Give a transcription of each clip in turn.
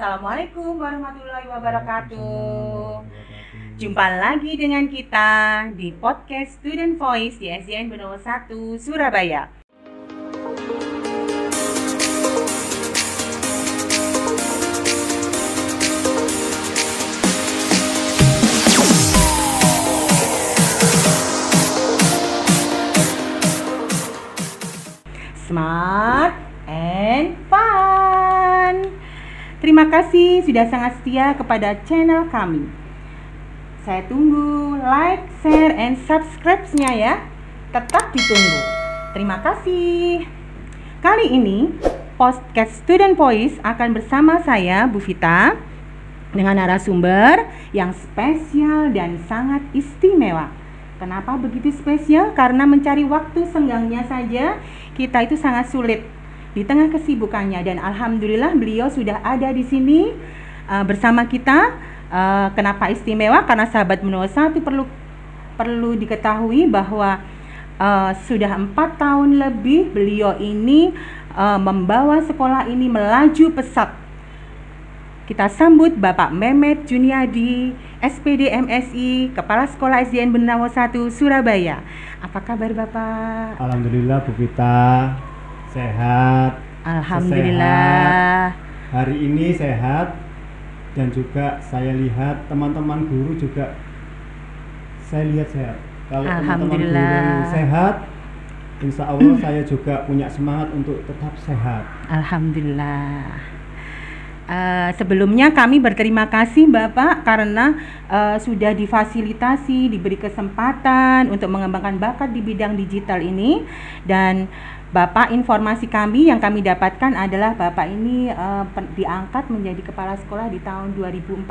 Assalamualaikum warahmatullahi wabarakatuh. Jumpa lagi dengan kita di podcast Student Voice di SDN Benowo 1 Surabaya. Smart and fun. Terima kasih sudah sangat setia kepada channel kami. Saya tunggu like, share, and subscribe-nya ya. Tetap ditunggu. Terima kasih. Kali ini podcast Student Voice akan bersama saya Bu Vita dengan narasumber yang spesial dan sangat istimewa. Kenapa begitu spesial? Karena mencari waktu senggangnya saja kita itu sangat sulit di tengah kesibukannya, dan alhamdulillah beliau sudah ada di sini bersama kita. Kenapa istimewa? Karena sahabat Benowo 1 perlu diketahui bahwa sudah 4 tahun lebih beliau ini membawa sekolah ini melaju pesat. Kita sambut Bapak Mehmet Juniadi, SPD MSI, Kepala Sekolah SDN Benowo 1 Surabaya. Apa kabar Bapak? Alhamdulillah Bu Vita, sehat. Alhamdulillah. Hari ini sehat, dan juga saya lihat teman-teman guru juga saya lihat sehat. Kalau teman-teman guru sehat, insya Allah saya juga punya semangat untuk tetap sehat. Alhamdulillah. Sebelumnya kami berterima kasih Bapak karena sudah difasilitasi, diberi kesempatan untuk mengembangkan bakat di bidang digital ini. Dan Bapak, informasi kami yang kami dapatkan adalah Bapak ini diangkat menjadi kepala sekolah di tahun 2014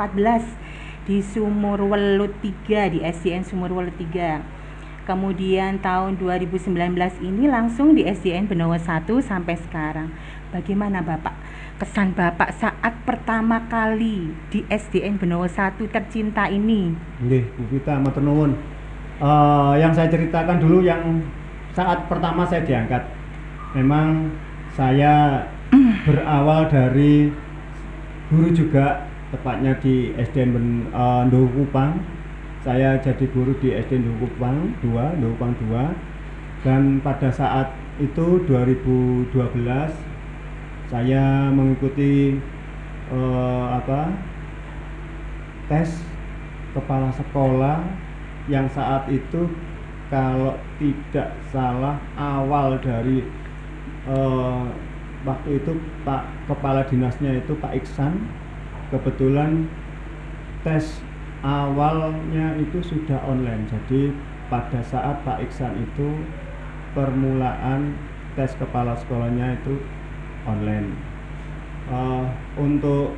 di Sumurwelut 3, di SDN Sumurwelut 3. Kemudian tahun 2019 ini langsung di SDN Benowo 1 sampai sekarang. Bagaimana Bapak? Kesan Bapak saat pertama kali di SDN Benowo 1 tercinta ini? Nggih, Bu Vita, matur nuwun. Yang saya ceritakan dulu yang saat pertama saya diangkat. Memang saya berawal dari guru juga, tepatnya di SDN Ndowo Kupang. Saya jadi guru di SDN Ndowo Kupang 2, dan pada saat itu 2012 saya mengikuti tes kepala sekolah yang saat itu kalau tidak salah awal dari waktu itu Pak Kepala Dinasnya itu Pak Iksan. Kebetulan tes awalnya itu sudah online, jadi pada saat Pak Iksan itu permulaan tes kepala sekolahnya itu online. Untuk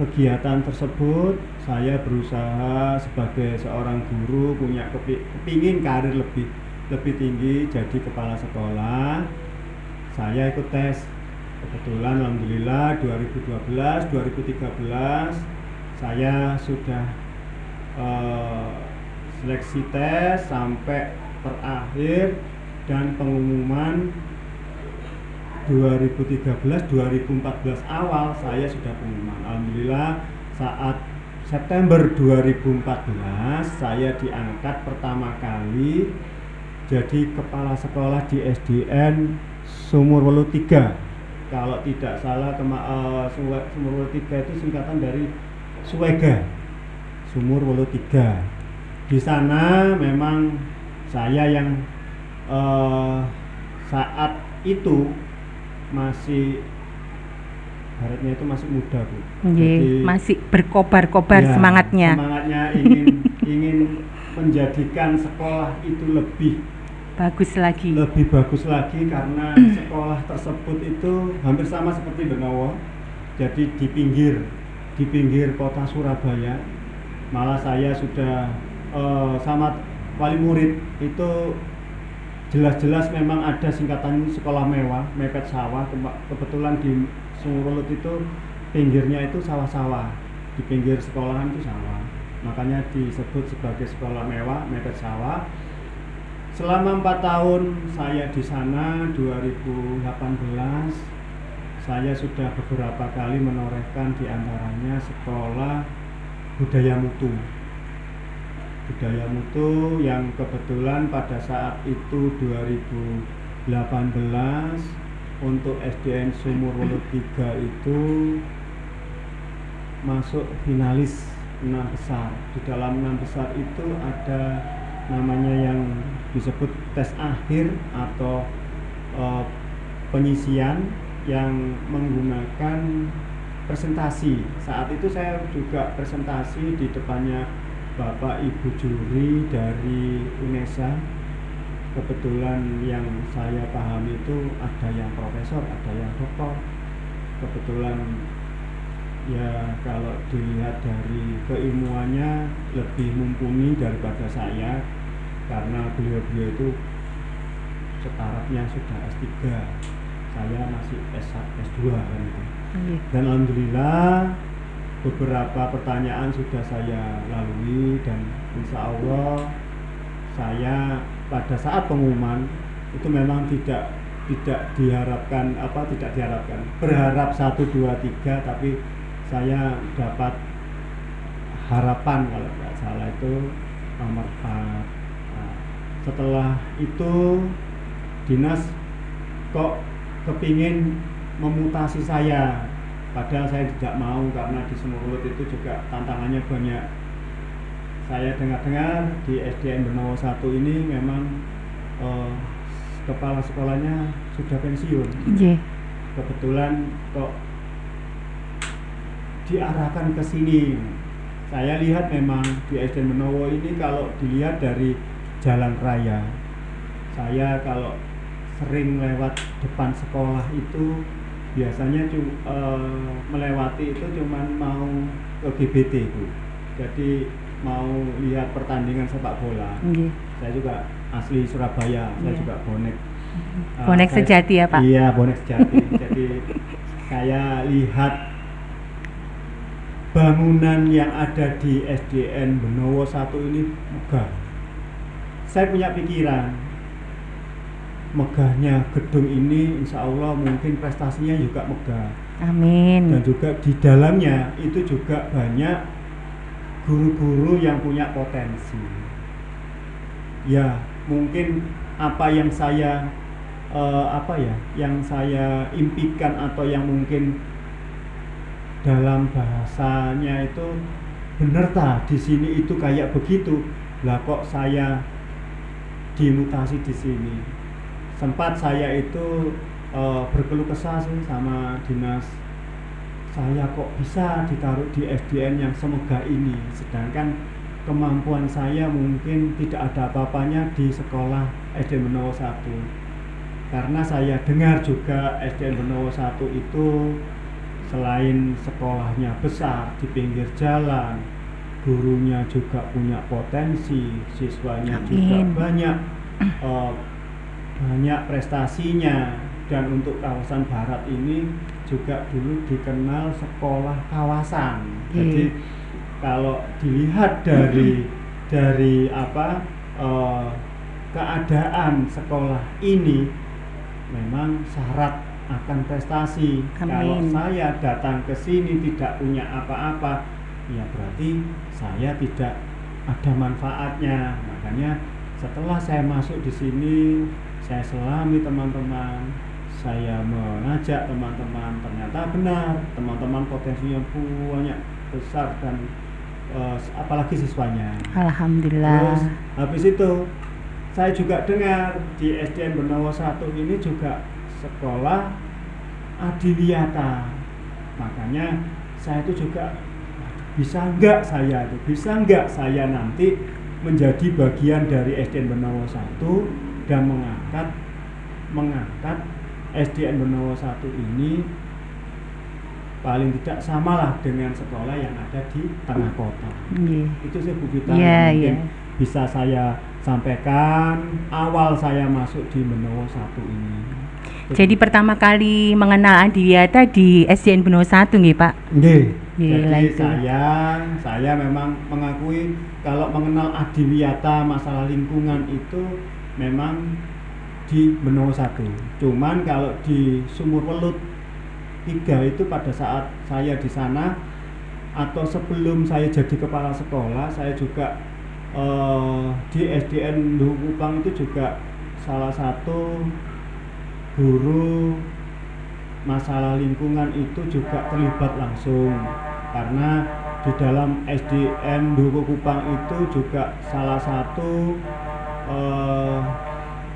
kegiatan tersebut saya berusaha sebagai seorang guru punya kepingin karir lebih tinggi jadi kepala sekolah. Saya ikut tes, kebetulan alhamdulillah 2012 2013 saya sudah seleksi tes sampai terakhir, dan pengumuman 2013-2014 awal saya sudah pengumuman. Alhamdulillah saat September 2014 saya diangkat pertama kali jadi kepala sekolah di SDN Sumurwelut 3. Kalau tidak salah Sumurwelut 3 itu singkatan dari Suwega, Sumurwelut 3. Di sana memang saya yang saat itu masih baratnya itu masih muda Bu. Jadi masih berkobar-kobar ya, semangatnya ingin menjadikan sekolah itu lebih bagus lagi karena sekolah tersebut itu hampir sama seperti Benowo, jadi di pinggir kota Surabaya. Malah saya sudah sama wali murid itu jelas-jelas memang ada singkatan sekolah mewah, mepet sawah. Kebetulan di Sumurwelut itu pinggirnya itu sawah-sawah, di pinggir sekolahan itu sawah, makanya disebut sebagai sekolah mewah, mepet sawah. Selama 4 tahun saya di sana, 2018 saya sudah beberapa kali menorehkan diantaranya sekolah budaya mutu. Budaya mutu yang kebetulan pada saat itu 2018 untuk SDN Sumur Welut 3 itu masuk finalis 6 besar. Di dalam 6 besar itu ada namanya yang disebut tes akhir atau penyisian yang menggunakan presentasi. Saat itu saya juga presentasi di depannya Bapak Ibu juri dari UNESA. Kebetulan yang saya pahami itu ada yang profesor, ada yang doktor. Kebetulan ya kalau dilihat dari keilmuannya lebih mumpuni daripada saya, karena beliau-beliau itu setarafnya sudah S3, saya masih S2 kan itu. Dan alhamdulillah beberapa pertanyaan sudah saya lalui, dan insya Allah saya pada saat pengumuman itu memang tidak diharapkan berharap 1, 2, 3, tapi saya dapat harapan kalau tidak salah itu nomor 4. Nah, setelah itu dinas kok kepingin memutasi saya, padahal saya tidak mau karena di Sumur Welut itu juga tantangannya banyak. Saya dengar-dengar di SDN Benowo 1 ini memang kepala sekolahnya sudah pensiun. Kebetulan kok diarahkan ke sini. Saya lihat memang di SDN Benowo ini kalau dilihat dari jalan raya, saya kalau sering lewat depan sekolah itu biasanya melewati itu cuman mau ke GBT Bu. Jadi mau lihat pertandingan sepak bola. Saya juga asli Surabaya, saya juga bonek. Bonek sejati ya Pak? Iya, bonek sejati. Jadi saya lihat bangunan yang ada di SDN Benowo 1 ini megah. Saya punya pikiran, megahnya gedung ini insya Allah mungkin prestasinya juga megah. Amin. Dan juga di dalamnya itu juga banyak guru-guru yang punya potensi. Ya mungkin apa yang saya impikan atau yang mungkin dalam bahasanya itu bener di sini itu kayak begitu. Lah kok saya dimutasi di sini. Sempat saya itu berkeluh kesah sih sama dinas, saya kok bisa ditaruh di SDN yang semegah ini, sedangkan kemampuan saya mungkin tidak ada apa-apanya di sekolah SDN Benowo 1. Karena saya dengar juga SDN Benowo 1 itu selain sekolahnya besar di pinggir jalan, gurunya juga punya potensi, siswanya juga banyak prestasinya. Dan untuk kawasan barat ini juga dulu dikenal sekolah kawasan. Jadi kalau dilihat dari keadaan sekolah ini memang syarat akan prestasi. Kalau saya datang ke sini tidak punya apa-apa, ya berarti saya tidak ada manfaatnya. Makanya setelah saya masuk di sini, saya selami teman-teman, saya mengajak teman-teman, ternyata benar teman-teman potensinya banyak besar, dan apalagi siswanya. Alhamdulillah. Terus habis itu saya juga dengar di SDN Benowo 1 ini juga sekolah adiwiyata. Makanya saya itu juga bisa enggak saya nanti menjadi bagian dari SDN Benowo 1 dan mengangkat SDN Benowo 1 ini paling tidak samalah dengan sekolah yang ada di tengah kota. Itu sih Bu Vita mungkin bisa saya sampaikan awal saya masuk di Benowo 1 ini. Jadi pertama kali mengenal adiwiyata di SDN Benowo 1 nggih Pak? Nggih. Jadi saya memang mengakui kalau mengenal adiwiyata masalah lingkungan itu memang di Benowo 1. Cuman kalau di Sumur Welut 3 itu pada saat saya di sana atau sebelum saya jadi kepala sekolah, saya juga di SDN Duku Kupang itu juga salah satu guru masalah lingkungan itu juga terlibat langsung, karena di dalam SDN Duku Kupang itu juga salah satu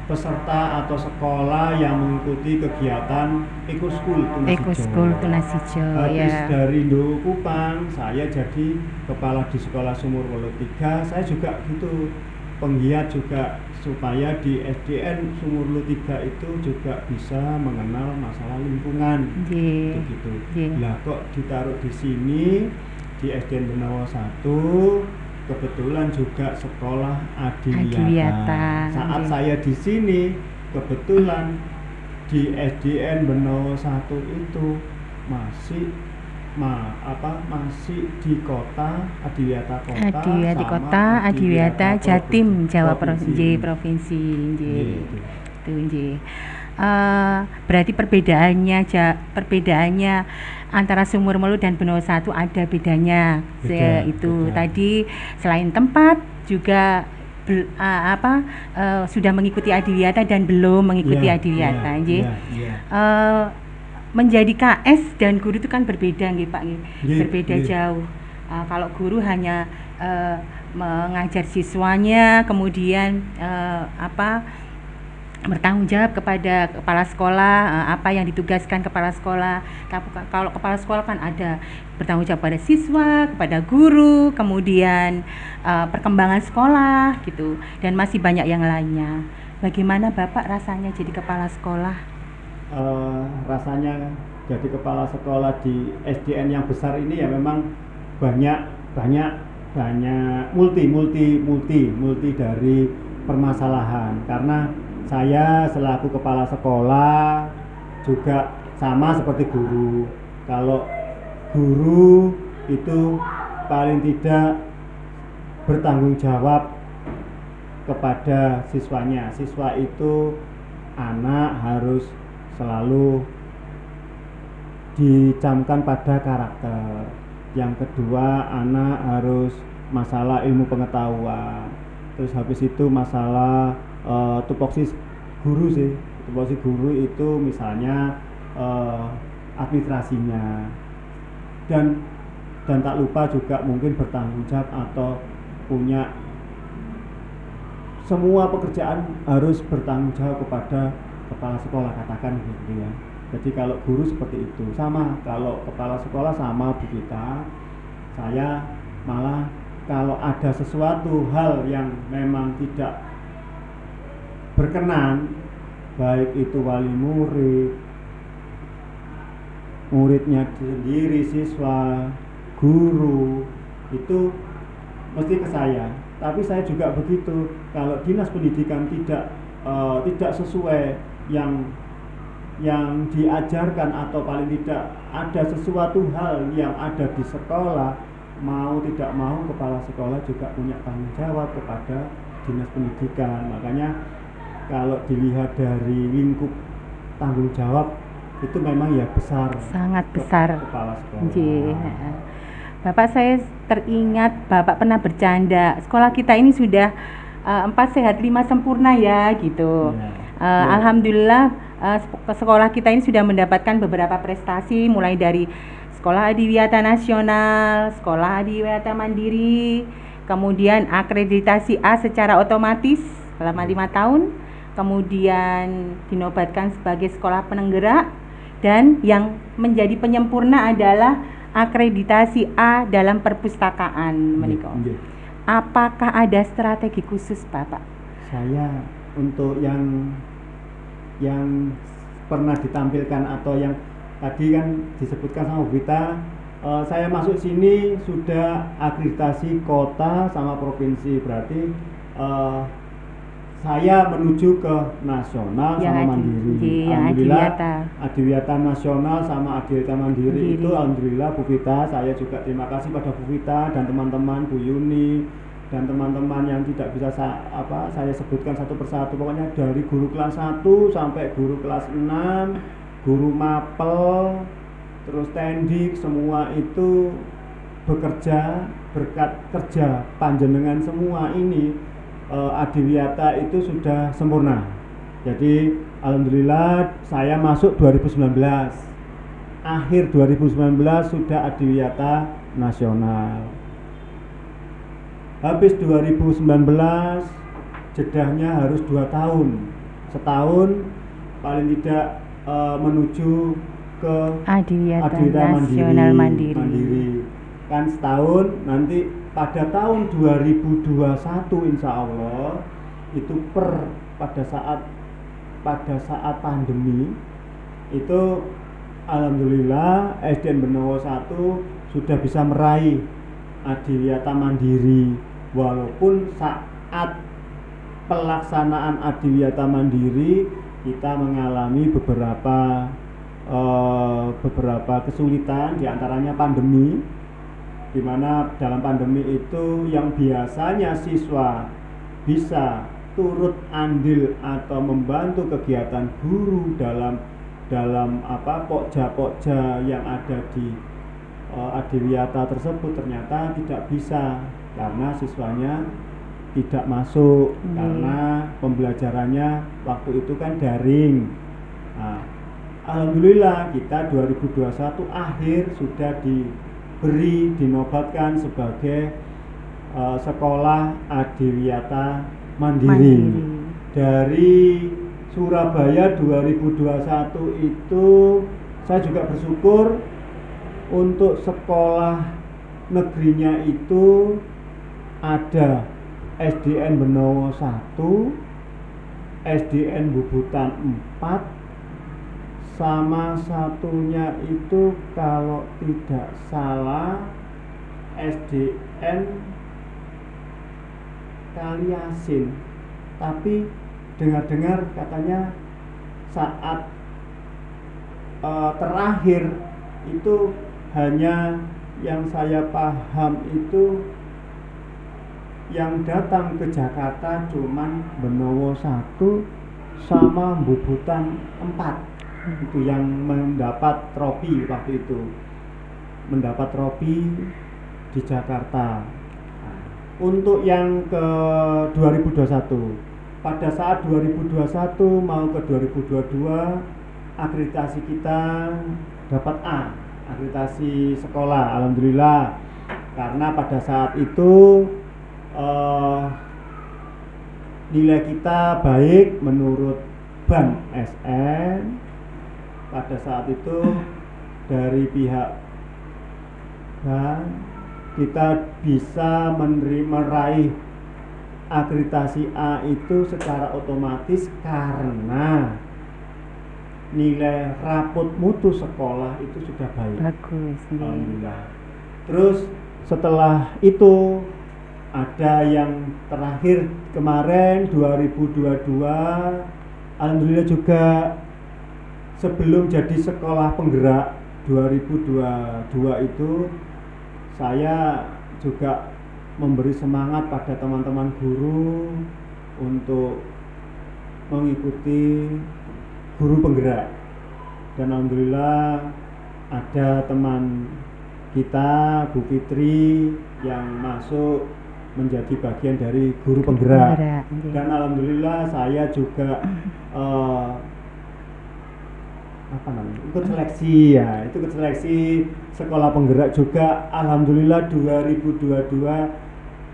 peserta atau sekolah yang mengikuti kegiatan Ekoskul Tunas Hijau. Habis dari Duku Kupang, saya jadi kepala di sekolah Sumur Wolu 3. Saya juga gitu penggiat juga supaya di SDN Sumur Wolu 3 itu juga bisa mengenal masalah lingkungan. Gitu. Lah kok ditaruh di sini di SDN Benawa 1, kebetulan juga sekolah Adiwiyata. Saat saya di sini kebetulan di SDN Benawa 1 itu masih di kota Adiwiyata kota, Adiwiyata Jatim, Jawa Provinsi. Berarti perbedaannya antara Sumur Melu dan Benawa 1 ada bedanya. Beda. Tadi selain tempat juga sudah mengikuti Adiwiyata dan belum mengikuti Adiwiyata. Menjadi KS dan guru itu kan berbeda nggih Pak, berbeda jauh. Kalau guru hanya mengajar siswanya, kemudian bertanggung jawab kepada kepala sekolah, apa yang ditugaskan kepala sekolah. Kalau kepala sekolah kan ada bertanggung jawab pada siswa, kepada guru, kemudian perkembangan sekolah gitu, dan masih banyak yang lainnya. Bagaimana Bapak rasanya jadi kepala sekolah? Rasanya jadi kepala sekolah di SDN yang besar ini ya memang banyak multi dari permasalahan, karena saya selaku kepala sekolah juga sama seperti guru. Kalau guru itu paling tidak bertanggung jawab kepada siswanya. Siswa itu anak harus selalu dicamkan pada karakter. Yang kedua, anak harus masalah ilmu pengetahuan. Terus habis itu masalah tupoksi guru sih. Tupoksi guru itu misalnya administrasinya. Dan tak lupa juga mungkin bertanggung jawab atau punya semua pekerjaan harus bertanggung jawab kepada kepala sekolah, katakan gitu ya. Jadi kalau guru seperti itu, sama kalau kepala sekolah sama Bu kita. Saya malah kalau ada sesuatu hal yang memang tidak berkenan, baik itu wali murid, muridnya sendiri, siswa, guru, itu mesti ke saya. Tapi saya juga begitu, kalau dinas pendidikan tidak sesuai yang diajarkan atau paling tidak ada sesuatu hal yang ada di sekolah, mau tidak mau kepala sekolah juga punya tanggung jawab kepada dinas pendidikan. Makanya kalau dilihat dari lingkup tanggung jawab itu memang ya besar, sangat besar kepala sekolah. Bapak, saya teringat Bapak pernah bercanda, sekolah kita ini sudah 4 sehat 5 sempurna ya gitu. Alhamdulillah sekolah kita ini sudah mendapatkan beberapa prestasi, mulai dari Sekolah Adiwiyata Nasional, Sekolah Adiwiyata Mandiri, kemudian akreditasi A secara otomatis selama 5 tahun, kemudian dinobatkan sebagai sekolah penenggerak, dan yang menjadi penyempurna adalah akreditasi A dalam perpustakaan menika. Apakah ada strategi khusus Bapak? Saya untuk yang pernah ditampilkan atau yang tadi kan disebutkan sama Vita, saya masuk sini sudah akreditasi kota sama provinsi, berarti saya menuju ke nasional sama mandiri. Alhamdulillah Adiwiyata nasional sama Adiwiyata mandiri itu alhamdulillah Bu Vita, saya juga terima kasih pada Bu Vita dan teman-teman, Bu Yuni dan teman-teman yang tidak bisa saya sebutkan satu persatu, pokoknya dari guru kelas 1 sampai guru kelas 6, guru mapel, terus tendik, semua itu bekerja berkat kerja panjenengan semua ini. Adiwiyata itu sudah sempurna. Jadi alhamdulillah saya masuk 2019, akhir 2019 sudah Adiwiyata nasional. Habis 2019 jedahnya harus 2 tahun, setahun paling tidak menuju ke Adiwiyata nasional mandiri. Kan setahun, nanti pada tahun 2021 insya Allah itu pada saat pandemi itu alhamdulillah SDN Benowo 1 sudah bisa meraih Adiwiyata mandiri, walaupun saat pelaksanaan Adiwiyata mandiri kita mengalami beberapa kesulitan, diantaranya pandemi, di mana dalam pandemi itu yang biasanya siswa bisa turut andil atau membantu kegiatan guru dalam pokja-pokja yang ada di Adiwiyata tersebut ternyata tidak bisa karena siswanya tidak masuk karena pembelajarannya waktu itu kan daring. Nah, alhamdulillah kita 2021 akhir sudah dinobatkan sebagai sekolah Adiwiyata mandiri. Dari Surabaya 2021 itu saya juga bersyukur untuk sekolah negerinya itu ada SDN Benowo 1, SDN Bubutan 4, sama satunya itu kalau tidak salah SDN Kaliasin. Tapi dengar-dengar katanya saat terakhir itu hanya yang saya paham itu yang datang ke Jakarta cuman Benowo 1 sama Bubutan 4 itu yang mendapat trofi waktu itu, mendapat trofi di Jakarta. Untuk yang ke 2021, pada saat 2021 mau ke 2022 akreditasi kita dapat A, akreditasi sekolah, alhamdulillah. Karena pada saat itu nilai kita baik menurut Ban SN. Pada saat itu dari pihak Ban kita bisa meraih akreditasi A itu secara otomatis karena nilai rapot mutu sekolah itu sudah baik. Bagus. Alhamdulillah. Terus setelah itu ada yang terakhir kemarin 2022, alhamdulillah juga sebelum jadi sekolah penggerak 2022 itu saya juga memberi semangat pada teman-teman guru untuk mengikuti guru penggerak, dan alhamdulillah ada teman kita Bu Fitri yang masuk menjadi bagian dari guru penggerak. Dan alhamdulillah saya juga ikut seleksi ya, ikut seleksi sekolah penggerak juga. Alhamdulillah 2022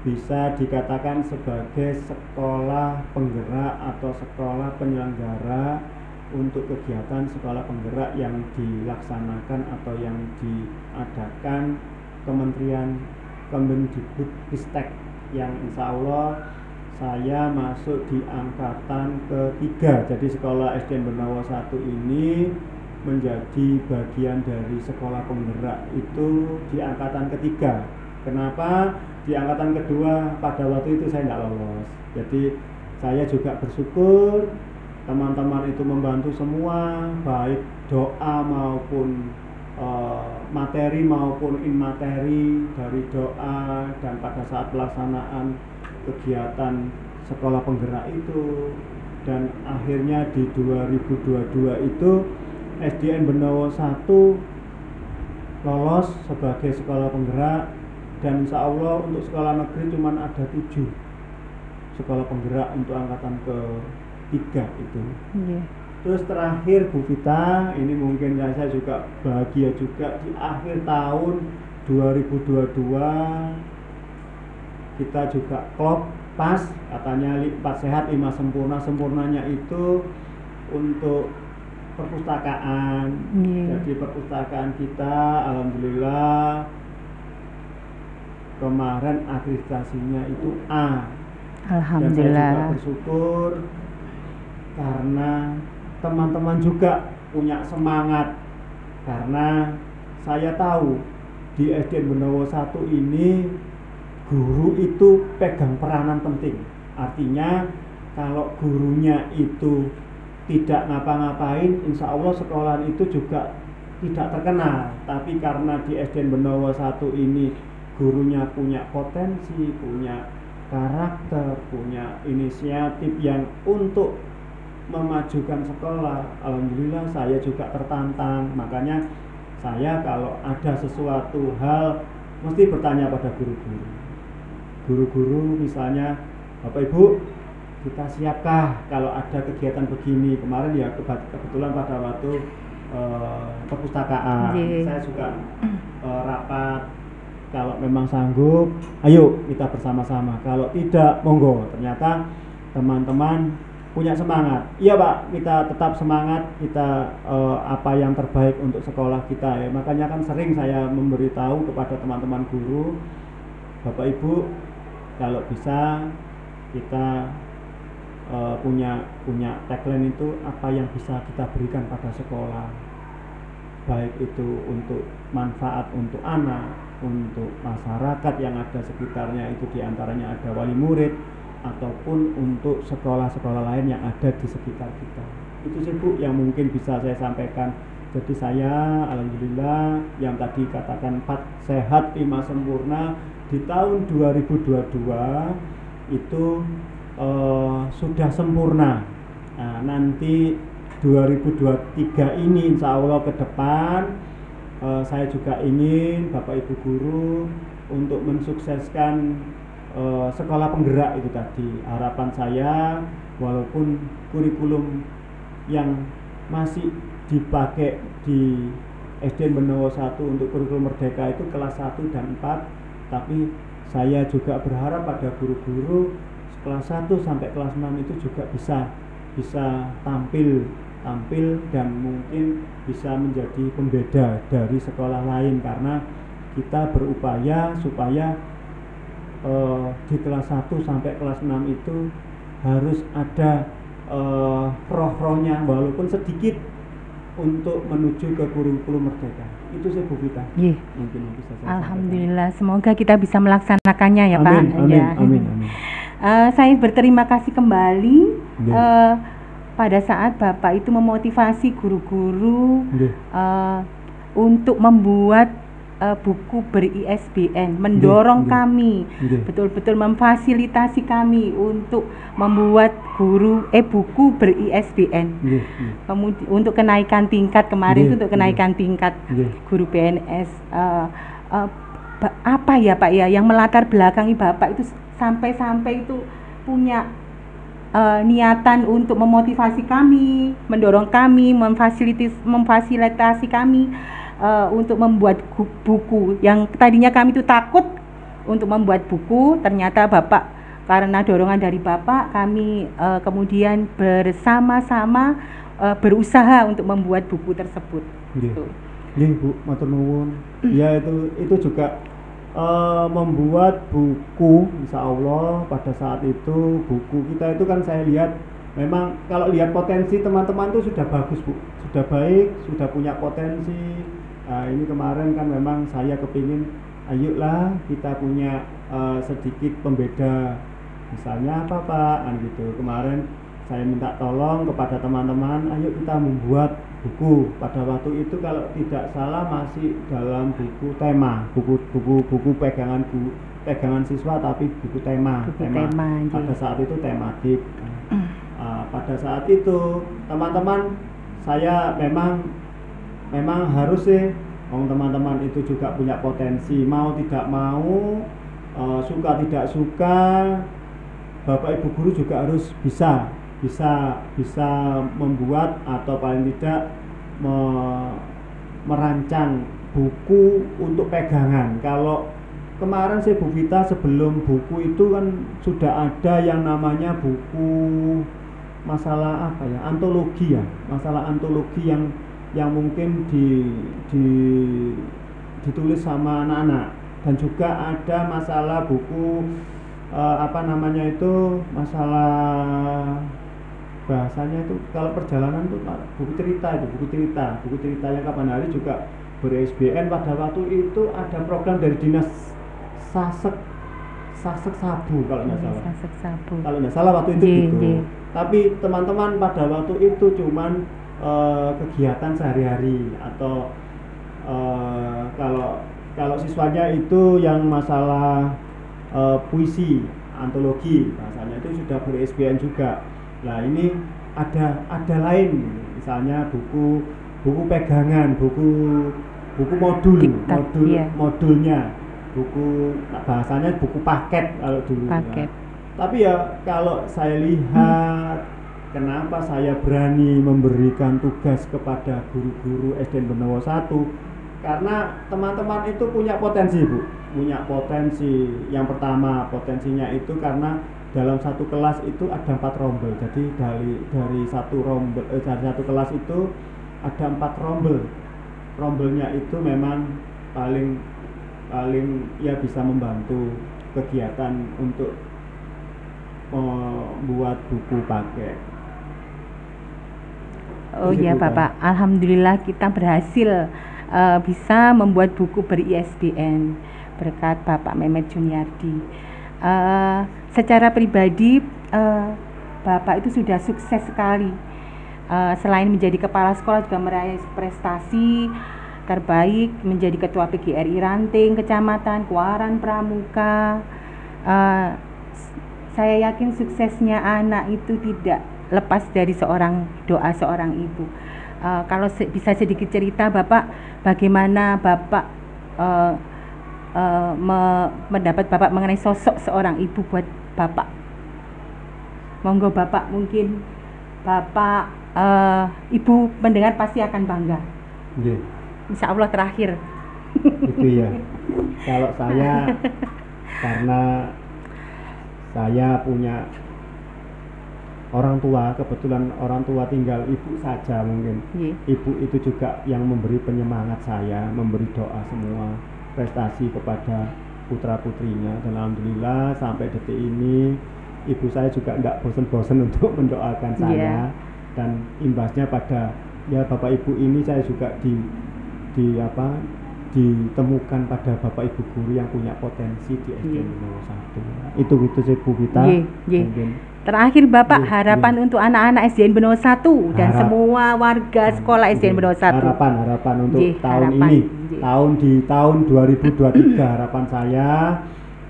bisa dikatakan sebagai sekolah penggerak atau sekolah penyelenggara untuk kegiatan sekolah penggerak yang dilaksanakan atau yang diadakan Kementerian Kemendikbudristek, yang insya Allah saya masuk di angkatan ketiga. Jadi sekolah SDN Benowo 1 ini menjadi bagian dari sekolah penggerak itu di angkatan ketiga. Kenapa? Di angkatan kedua pada waktu itu saya nggak lolos. Jadi saya juga bersyukur teman-teman itu membantu semua, baik doa maupun materi maupun immateri dari doa, dan pada saat pelaksanaan kegiatan sekolah penggerak itu. Dan akhirnya di 2022 itu SDN Benowo 1 lolos sebagai sekolah penggerak, dan insya Allah untuk sekolah negeri cuma ada 7 sekolah penggerak untuk angkatan ke-3 itu. Terus terakhir Bu Vita, ini mungkin saya juga bahagia juga di akhir tahun 2022 kita juga klop pas, katanya 4 sehat 5 sempurna. Sempurnanya itu untuk perpustakaan. Jadi perpustakaan kita alhamdulillah kemarin akreditasinya itu A. Alhamdulillah. Dan saya juga bersyukur karena teman-teman juga punya semangat, karena saya tahu di SDN Benowo 1 ini guru itu pegang peranan penting. Artinya kalau gurunya itu tidak ngapa-ngapain, insya Allah sekolah itu juga tidak terkenal. Tapi karena di SDN Benowo 1 ini gurunya punya potensi, punya karakter, punya inisiatif yang untuk memajukan sekolah, alhamdulillah saya juga tertantang. Makanya saya kalau ada sesuatu hal mesti bertanya pada guru-guru. Guru-guru misalnya, Bapak Ibu, kita siapkah kalau ada kegiatan begini? Kemarin ya kebetulan pada waktu perpustakaan saya juga rapat. Kalau memang sanggup, ayo kita bersama-sama. Kalau tidak, monggo. Ternyata teman-teman punya semangat. Iya Pak, kita tetap semangat, kita apa yang terbaik untuk sekolah kita ya. Makanya kan sering saya memberitahu kepada teman-teman guru, Bapak Ibu, kalau bisa kita punya tagline itu apa yang bisa kita berikan pada sekolah, baik itu untuk manfaat untuk anak, untuk masyarakat yang ada sekitarnya, itu diantaranya ada wali murid ataupun untuk sekolah-sekolah lain yang ada di sekitar kita. Itu sih Bu yang mungkin bisa saya sampaikan. Jadi saya alhamdulillah yang tadi katakan 4 sehat 5 sempurna di tahun 2022 itu sudah sempurna. Nah, nanti 2023 ini insya Allah ke depan saya juga ingin Bapak Ibu guru untuk mensukseskan sekolah penggerak itu tadi. Harapan saya walaupun kurikulum yang masih dipakai di SDN Benowo 1 untuk kurikulum merdeka itu kelas 1 dan 4, tapi saya juga berharap pada guru-guru kelas 1 sampai kelas 6 itu juga bisa tampil dan mungkin bisa menjadi pembeda dari sekolah lain, karena kita berupaya supaya di kelas 1 sampai kelas 6 itu harus ada roh-rohnya walaupun sedikit untuk menuju ke kurikulum merdeka. Itu sih Bu Vita. Mungkin yang bisa saya alhamdulillah sampaikan. Semoga kita bisa melaksanakannya ya amin, Pak. Amin, amin. Saya berterima kasih kembali pada saat Bapak itu memotivasi guru-guru untuk membuat buku ber-ISBN, mendorong kami betul-betul memfasilitasi kami untuk membuat buku ber-ISBN. Kemudian untuk kenaikan tingkat kemarin itu untuk kenaikan tingkat guru PNS. Apa ya Pak ya yang melatar belakangi Bapak itu sampai itu punya niatan untuk memotivasi kami, mendorong kami, memfasilitasi kami untuk membuat buku. Yang tadinya kami itu takut untuk membuat buku, ternyata Bapak karena dorongan dari Bapak kami kemudian bersama-sama berusaha untuk membuat buku tersebut. Iya Bu, matur nuwun. Ya itu juga membuat buku, insya Allah pada saat itu buku kita itu kan saya lihat memang kalau lihat potensi teman-teman itu sudah bagus Bu, sudah baik, sudah punya potensi. Nah, ini kemarin kan memang saya kepingin ayolah kita punya sedikit pembeda, misalnya apa Pak gitu. Kemarin saya minta tolong kepada teman-teman, ayo kita membuat buku. Pada waktu itu kalau tidak salah masih dalam buku tema, buku pegangan siswa tapi buku tema. Pada saat itu tematik. Pada saat itu teman-teman saya memang harus Teman-teman itu juga punya potensi, mau tidak mau, suka tidak suka, Bapak Ibu guru juga harus bisa membuat atau paling tidak merancang buku untuk pegangan. Kalau kemarin Bu Vita sebelum buku itu kan sudah ada yang namanya buku masalah antologi ya, masalah antologi yang mungkin ditulis sama anak-anak, dan juga ada masalah buku masalah bahasanya itu kalau perjalanan itu buku cerita yang kapan hari juga ber-SBN. Pada waktu itu ada program dari dinas Sasek Sabu kalau nggak salah waktu itu gitu. Tapi teman-teman pada waktu itu cuman kegiatan sehari-hari atau kalau siswanya itu yang masalah puisi antologi bahasanya itu sudah ber-SBN juga. Nah ini ada lain, misalnya buku pegangan, buku modulnya, buku bahasanya buku paket kalau dulu. Paket. Tapi ya kalau saya lihat kenapa saya berani memberikan tugas kepada guru-guru SDN Benowo 1, karena teman-teman itu punya potensi, Bu. Punya potensi. Yang pertama, potensinya itu karena dalam satu kelas itu ada 4 rombel. Jadi dari satu kelas itu ada 4 rombel. Rombelnya itu memang paling ya bisa membantu kegiatan untuk membuat buku paket. Oh iya Bapak, alhamdulillah kita berhasil bisa membuat buku ber-ISBN berkat Bapak Mehmet Juniardi. Secara pribadi Bapak itu sudah sukses sekali. Selain menjadi kepala sekolah juga meraih prestasi terbaik, menjadi ketua PGRI Ranting Kecamatan Kuaran Pramuka. Saya yakin suksesnya anak itu tidak lepas dari doa seorang ibu. Kalau bisa sedikit cerita Bapak, bagaimana Bapak mendapat Bapak mengenai sosok seorang ibu buat Bapak. Monggo Bapak, mungkin Bapak Ibu mendengar pasti akan bangga. Yeah. Insya Allah terakhir. Itu ya. Kalau saya karena saya punya orang tua, kebetulan orang tua tinggal ibu saja mungkin. Yeah. Ibu itu juga yang memberi penyemangat saya, memberi doa semua prestasi kepada putra-putrinya, dan alhamdulillah sampai detik ini ibu saya juga tidak bosan-bosan untuk mendoakan saya. Yeah. Dan imbasnya pada Bapak Ibu ini saya juga ditemukan pada Bapak Ibu guru yang punya potensi di SDN Benowo 1. Itu sih Bu Vita. Terakhir Bapak, harapan untuk anak-anak SDN Benowo 1 dan semua warga sekolah SDN Benowo 1. Harapan untuk tahun ini, tahun 2023, harapan saya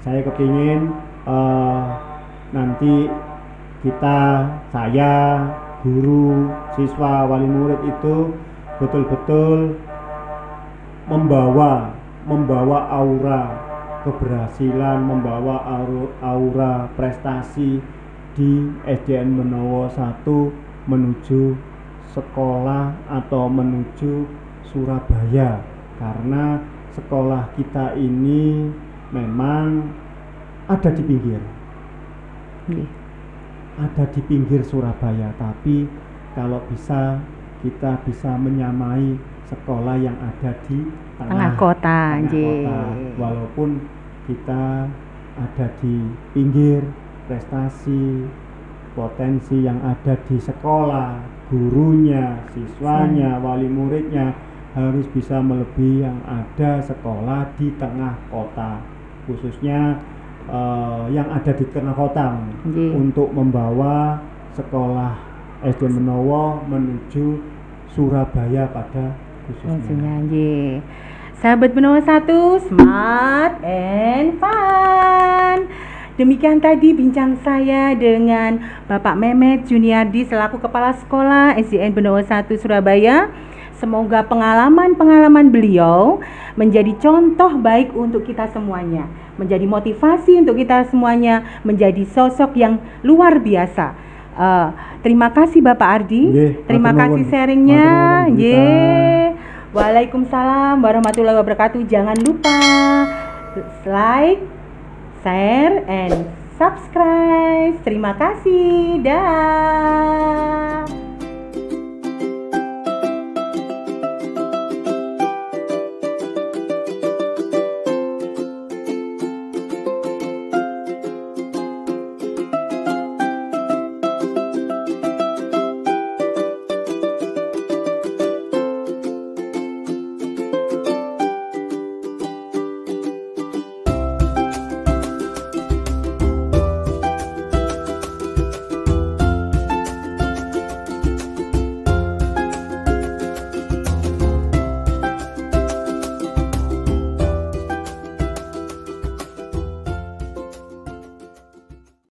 kepingin nanti saya, guru, siswa, wali murid itu betul-betul membawa aura keberhasilan, membawa aura prestasi di SDN Benowo 1 menuju sekolah atau menuju Surabaya, karena sekolah kita ini memang ada di pinggir. Ada di pinggir Surabaya, tapi kalau bisa kita bisa menyamai sekolah yang ada di tengah kota. Walaupun kita ada di pinggir, prestasi, potensi yang ada di sekolah, gurunya, siswanya, wali muridnya harus bisa melebihi yang ada sekolah di tengah kota, khususnya yang ada di tengah kota, untuk membawa sekolah SDN Benowo menuju Surabaya pada khususnya. Sahabat Benowo 1, smart and fun. Demikian tadi bincang saya dengan Bapak Mehmet Juniardi selaku Kepala Sekolah SDN Benowo 1 Surabaya. Semoga pengalaman-pengalaman beliau menjadi contoh baik untuk kita semuanya, menjadi motivasi untuk kita semuanya, menjadi sosok yang luar biasa. Terima kasih Bapak Ardi, terima kasih sharingnya. Waalaikumsalam warahmatullahi wabarakatuh. Jangan lupa like, share, and subscribe. Terima kasih. Dah.